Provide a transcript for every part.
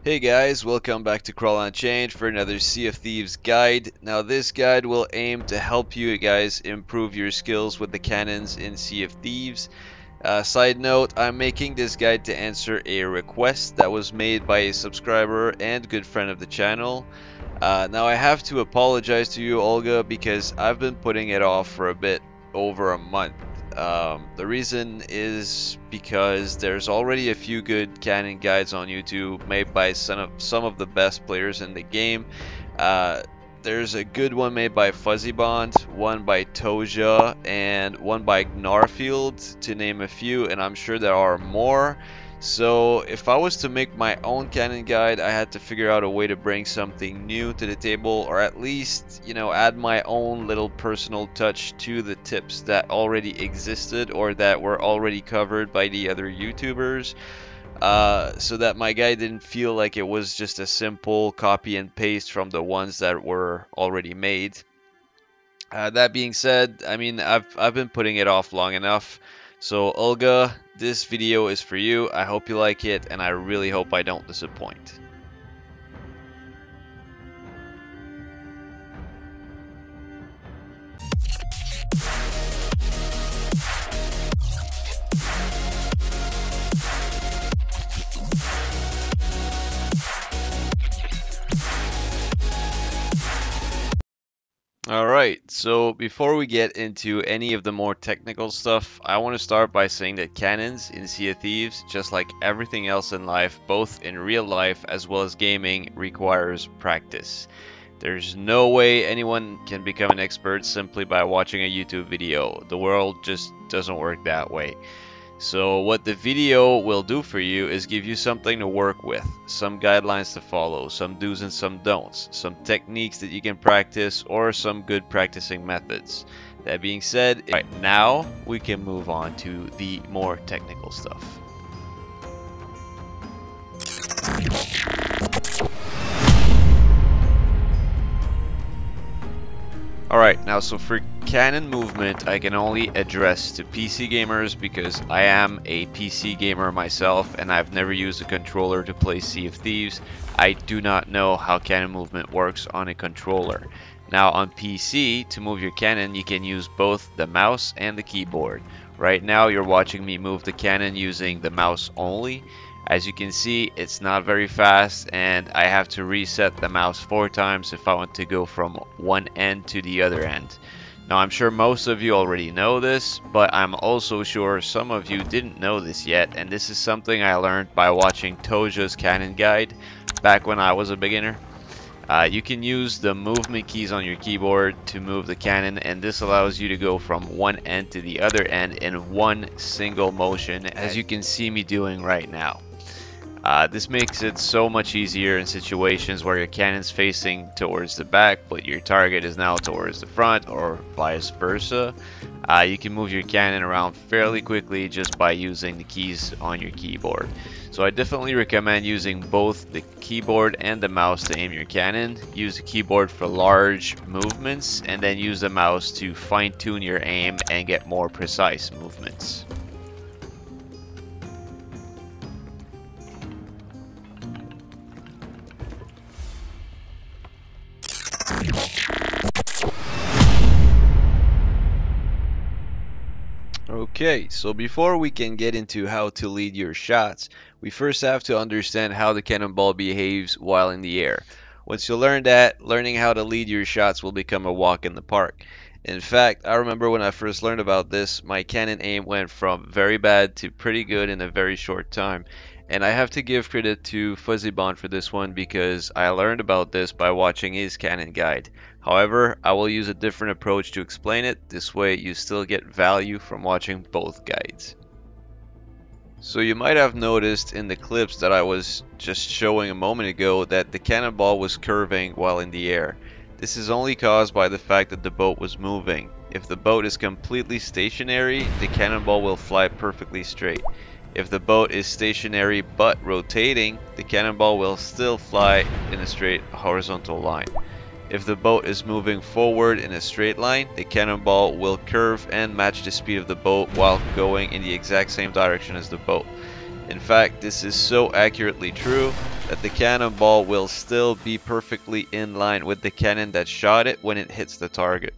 Hey guys, welcome back to Crawl on Change for another Sea of Thieves guide. Now this guide will aim to help you guys improve your skills with the cannons in Sea of Thieves. Side note, I'm making this guide to answer a request that was made by a subscriber and good friend of the channel. Now I have to apologize to you, Olga, because I've been putting it off for a bit over a month. The reason is because there's already a few good cannon guides on YouTube made by some of the best players in the game. There's a good one made by Fuzzybond, one by Toja, and one by Gnarfield, to name a few, and I'm sure there are more. So if I was to make my own cannon guide, I had to figure out a way to bring something new to the table, or at least, add my own little personal touch to the tips that already existed or that were already covered by the other YouTubers, so that my guide didn't feel like it was just a simple copy and paste from the ones that were already made. That being said, I mean, I've been putting it off long enough. So Olga, this video is for you. I hope you like it, and I really hope I don't disappoint. Alright, so before we get into any of the more technical stuff, I want to start by saying that cannons in Sea of Thieves, just like everything else in life, both in real life as well as gaming, requires practice. There's no way anyone can become an expert simply by watching a YouTube video. The world just doesn't work that way. So what the video will do for you is give you something to work with, some guidelines to follow, some do's and some don'ts, some techniques that you can practice, or some good practicing methods. That being said, right now we can move on to the more technical stuff. Alright, now so for cannon movement, I can only address to PC gamers because I am a PC gamer myself and I've never used a controller to play Sea of Thieves. I do not know how cannon movement works on a controller. Now on PC, to move your cannon, you can use both the mouse and the keyboard. Right now you're watching me move the cannon using the mouse only. As you can see, it's not very fast, and I have to reset the mouse 4 times if I want to go from one end to the other end. Now I'm sure most of you already know this, but I'm also sure some of you didn't know this yet, and this is something I learned by watching Toja's cannon guide back when I was a beginner. You can use the movement keys on your keyboard to move the cannon, and this allows you to go from one end to the other end in one single motion, as you can see me doing right now. This makes it so much easier in situations where your cannon's facing towards the back but your target is now towards the front, or vice versa. You can move your cannon around fairly quickly just by using the keys on your keyboard. So I definitely recommend using both the keyboard and the mouse to aim your cannon. Use the keyboard for large movements and then use the mouse to fine-tune your aim and get more precise movements. Okay, so before we can get into how to lead your shots, we first have to understand how the cannonball behaves while in the air. Once you learn that, learning how to lead your shots will become a walk in the park. In fact, I remember when I first learned about this, my cannon aim went from very bad to pretty good in a very short time. And I have to give credit to Fuzzybond for this one because I learned about this by watching his cannon guide. However, I will use a different approach to explain it. This way you still get value from watching both guides. So you might have noticed in the clips that I was just showing a moment ago that the cannonball was curving while in the air. This is only caused by the fact that the boat was moving. If the boat is completely stationary, the cannonball will fly perfectly straight. If the boat is stationary but rotating, the cannonball will still fly in a straight horizontal line. If the boat is moving forward in a straight line, the cannonball will curve and match the speed of the boat while going in the exact same direction as the boat. In fact, this is so accurately true that the cannonball will still be perfectly in line with the cannon that shot it when it hits the target.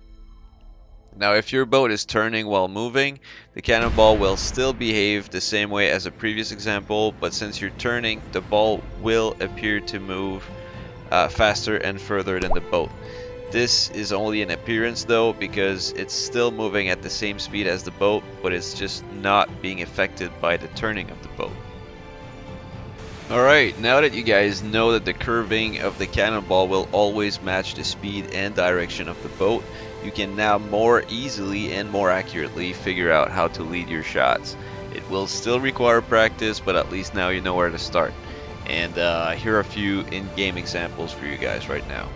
Now, if your boat is turning while moving, the cannonball will still behave the same way as a previous example, but since you're turning, the ball will appear to move faster and further than the boat. This is only an appearance though, because it's still moving at the same speed as the boat, but it's just not being affected by the turning of the boat. Alright, now that you guys know that the curving of the cannonball will always match the speed and direction of the boat, you can now more easily and more accurately figure out how to lead your shots. It will still require practice, but at least now you know where to start. And here are a few in-game examples for you guys right now.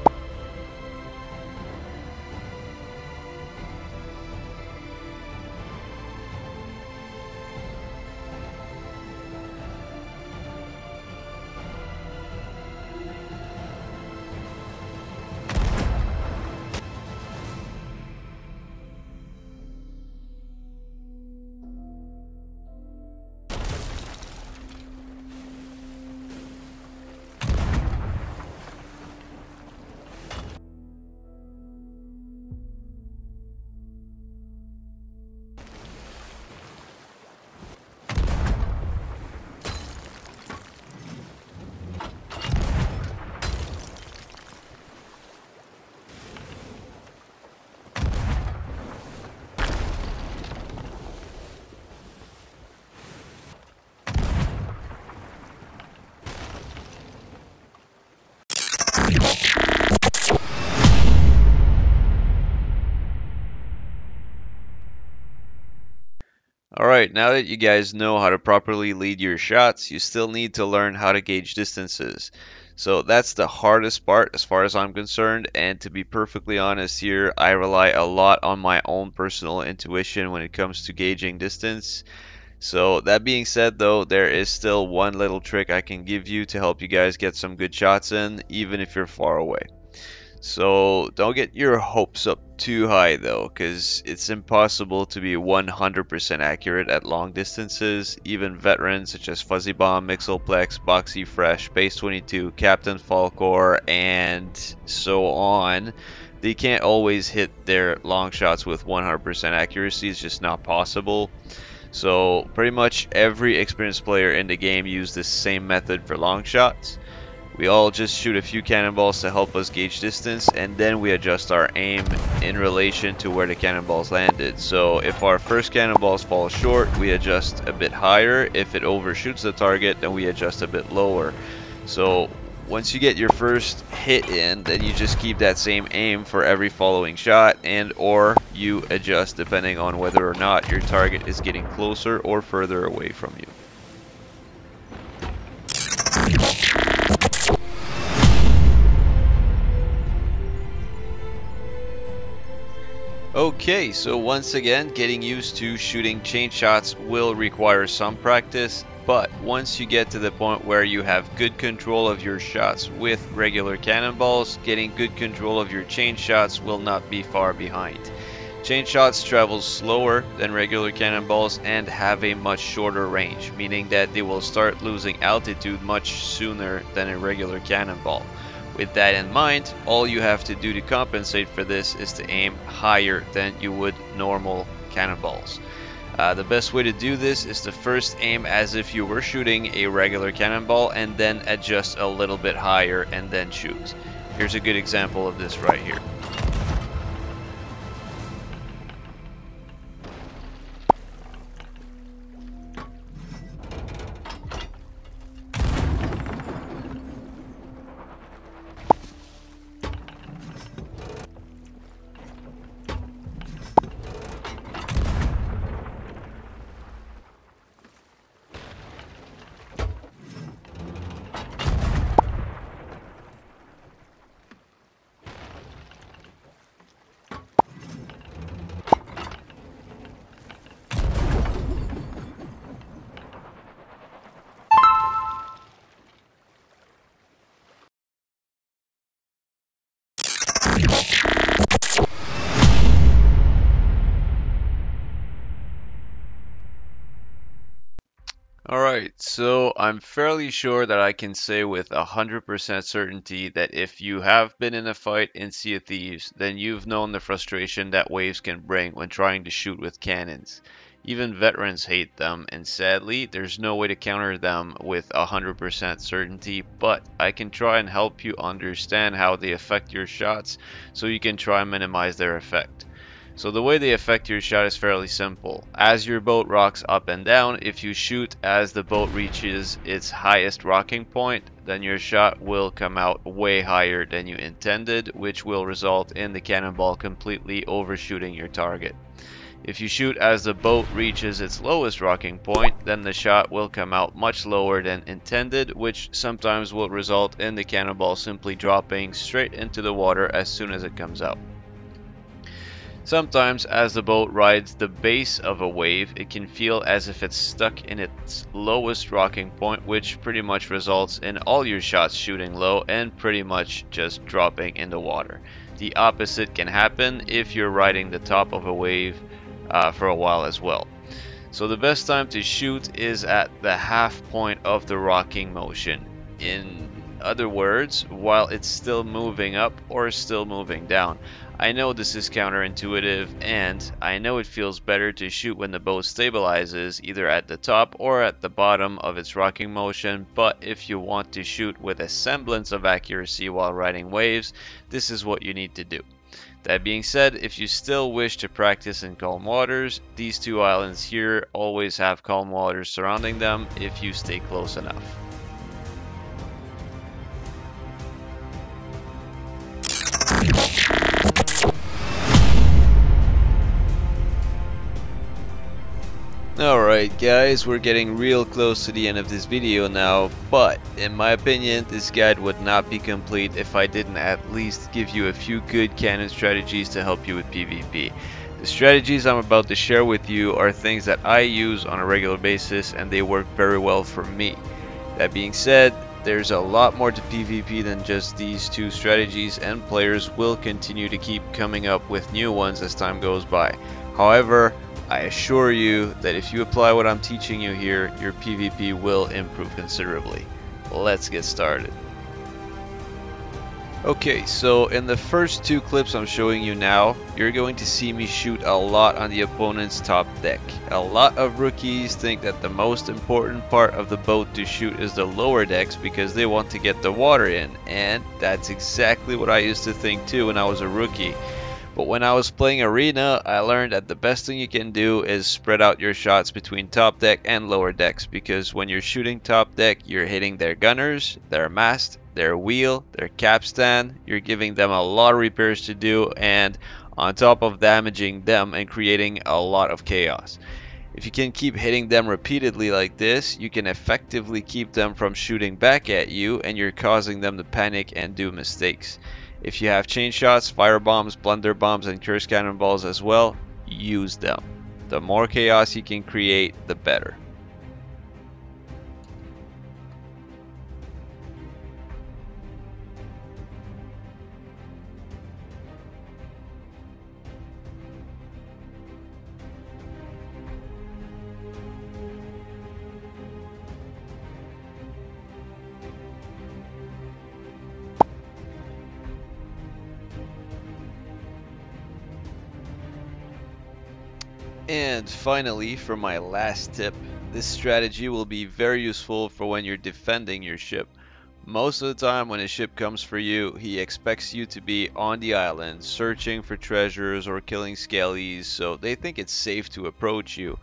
Alright, now that you guys know how to properly lead your shots, you still need to learn how to gauge distances. So that's the hardest part as far as I'm concerned, and to be perfectly honest here, I rely a lot on my own personal intuition when it comes to gauging distance. So that being said though, there is still one little trick I can give you to help you guys get some good shots in, even if you're far away. So don't get your hopes up too high though, because it's impossible to be 100% accurate at long distances. Even veterans such as Fuzzy Bomb, Mixelplex, Boxy Fresh, Base 22, Captain Falcor, and so on, they can't always hit their long shots with 100% accuracy. It's just not possible. So pretty much every experienced player in the game uses the same method for long shots. We all just shoot a few cannonballs to help us gauge distance, and then we adjust our aim in relation to where the cannonballs landed. So if our first cannonballs fall short, we adjust a bit higher. If it overshoots the target, then we adjust a bit lower. So once you get your first hit in, then you just keep that same aim for every following shot, and or you adjust depending on whether or not your target is getting closer or further away from you. Okay, so once again, getting used to shooting chain shots will require some practice, but once you get to the point where you have good control of your shots with regular cannonballs, getting good control of your chain shots will not be far behind. Chain shots travel slower than regular cannonballs and have a much shorter range, meaning that they will start losing altitude much sooner than a regular cannonball. With that in mind, all you have to do to compensate for this is to aim higher than you would normal cannonballs. The best way to do this is to first aim as if you were shooting a regular cannonball and then adjust a little bit higher and then shoot. Here's a good example of this right here. Alright, so I'm fairly sure that I can say with 100% certainty that if you have been in a fight in Sea of Thieves, then you've known the frustration that waves can bring when trying to shoot with cannons. Even veterans hate them, and sadly, there's no way to counter them with 100% certainty, but I can try and help you understand how they affect your shots so you can try and minimize their effect. So the way they affect your shot is fairly simple. As your boat rocks up and down, if you shoot as the boat reaches its highest rocking point, then your shot will come out way higher than you intended, which will result in the cannonball completely overshooting your target. If you shoot as the boat reaches its lowest rocking point, then the shot will come out much lower than intended, which sometimes will result in the cannonball simply dropping straight into the water as soon as it comes out. Sometimes, as the boat rides the base of a wave, it can feel as if it's stuck in its lowest rocking point, which pretty much results in all your shots shooting low and pretty much just dropping in the water. The opposite can happen if you're riding the top of a wave for a while as well. So the best time to shoot is at the half point of the rocking motion. In other words, while it's still moving up or still moving down. I know this is counterintuitive, and I know it feels better to shoot when the boat stabilizes either at the top or at the bottom of its rocking motion, but if you want to shoot with a semblance of accuracy while riding waves, this is what you need to do. That being said, if you still wish to practice in calm waters, these two islands here always have calm waters surrounding them if you stay close enough. Alright guys, we're getting real close to the end of this video now, but in my opinion this guide would not be complete if I didn't at least give you a few good cannon strategies to help you with PvP. The strategies I'm about to share with you are things that I use on a regular basis and they work very well for me. That being said, there's a lot more to PvP than just these two strategies, and players will continue to keep coming up with new ones as time goes by. However, I assure you that if you apply what I'm teaching you here, your PvP will improve considerably. Let's get started. Okay, so in the first two clips I'm showing you now, you're going to see me shoot a lot on the opponent's top deck. A lot of rookies think that the most important part of the boat to shoot is the lower decks because they want to get the water in, and that's exactly what I used to think too when I was a rookie. But when I was playing Arena, I learned that the best thing you can do is spread out your shots between top deck and lower decks, because when you're shooting top deck, you're hitting their gunners, their mast, their wheel, their capstan. You're giving them a lot of repairs to do, and on top of damaging them and creating a lot of chaos. If you can keep hitting them repeatedly like this, you can effectively keep them from shooting back at you, and you're causing them to panic and do mistakes. If you have chain shots, fire bombs, blunder bombs, and curse cannonballs as well, use them. The more chaos you can create, the better. And finally, for my last tip, this strategy will be very useful for when you're defending your ship. Most of the time when a ship comes for you, he expects you to be on the island searching for treasures or killing scalies, so they think it's safe to approach you.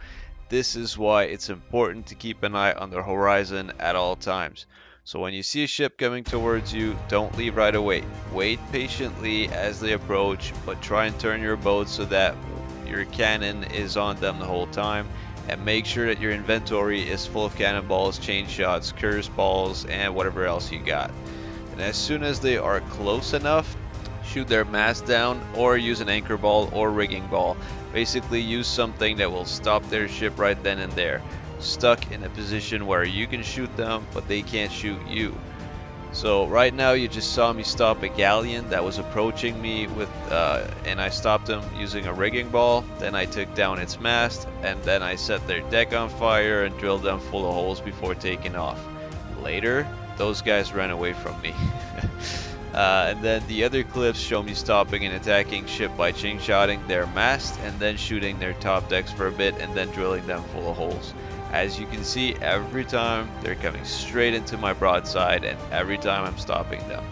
This is why it's important to keep an eye on the horizon at all times. So when you see a ship coming towards you, don't leave right away. Wait patiently as they approach, but try and turn your boat so that your cannon is on them the whole time, and make sure that your inventory is full of cannonballs, chain shots, curse balls, and whatever else you got. And as soon as they are close enough, shoot their mast down or use an anchor ball or rigging ball. Basically use something that will stop their ship right then and there, stuck in a position where you can shoot them but they can't shoot you. So right now you just saw me stop a galleon that was approaching me with, and I stopped him using a rigging ball. Then I took down its mast, and then I set their deck on fire and drilled them full of holes before taking off. Later, those guys ran away from me. And then the other clips show me stopping and attacking ship by ching-shotting their mast and then shooting their top decks for a bit and then drilling them full of holes. As you can see, every time they're coming straight into my broadside and every time I'm stopping them.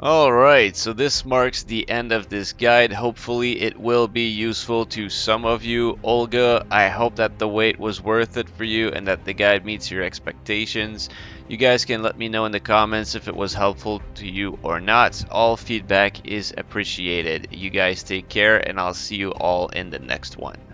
Alright, so this marks the end of this guide. Hopefully it will be useful to some of you. Olga, I hope that the wait was worth it for you and that the guide meets your expectations. You guys can let me know in the comments if it was helpful to you or not. All feedback is appreciated. You guys take care and I'll see you all in the next one.